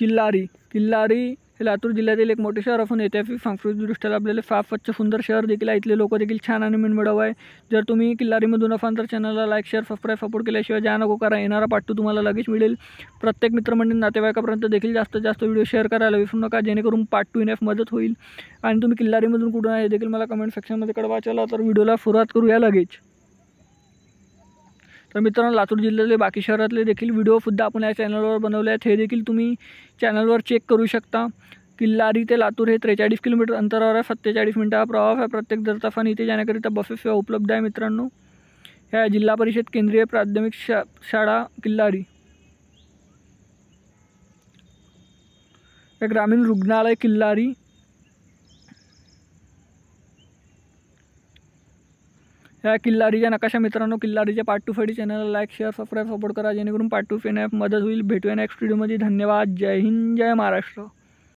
किल्लारी हे लातूर जिल्ह्यातील एक मोठे शहर असून ऐतिहासिक सांस्कृतिकदृष्ट्या लाभलेले फार स्वच्छ सुंदर शहर देखील आहे। इथले लोक देखील छान आणि मनमिळाऊ आहे। जर तुम्ही किल्लारीमधून असाल तर चॅनलला लाईक शेअर सबस्क्राईब सपोर्ट केल्याशिवाय जा नको करा। येणारा पार्ट 2 तुम्हाला लगेच मिळेल। प्रत्येक मित्रमंडळी नातेवाईकापर्यंत देखील जास्तीत जास्त व्हिडिओ शेअर करायला विसरू नका, जेणेकरून पार्ट 2 येण्यास मदत होईल। आणि तुम्ही किल्लारीमधून कुठून आहे हे देखील मला कमेंट सेक्शनमध्ये कळवा। चला तर व्हिडिओला सुरुवात करूया लगेच। तर मित्रांनो, लातूर जिल्ह्यातले बाकी शहरातले देखील व्हिडिओसुद्धा आपण या चॅनलवर बनवले आहेत, हे देखील तुम्ही चॅनलवर चेक करू शकता। किल्लारी ते लातूर हे 43 किलोमीटर अंतरावर आहे। 47 मिनिटाचा प्रवास आहे प्रत्येक दर तासाने। इथे जाण्याकरिता बसेस सेवा उपलब्ध आहे मित्रांनो। ह्या जिल्हा परिषद केंद्रीय प्राथमिक शाळा किल्लारी, ग्रामीण रुग्णालय किल्लारी, ह्या किल्लारीच्या नकाशा मित्रांनो। किल्लारीच्या पार्ट 2 साठी चॅनलला लाईक शेअर सबस्क्राईब सपोर्ट करा, जेणेकरून पार्ट 2 येण्यास मदत होईल। भेटूया नेक्स्ट व्हिडिओमध्ये। धन्यवाद। जय हिंद, जय महाराष्ट्र।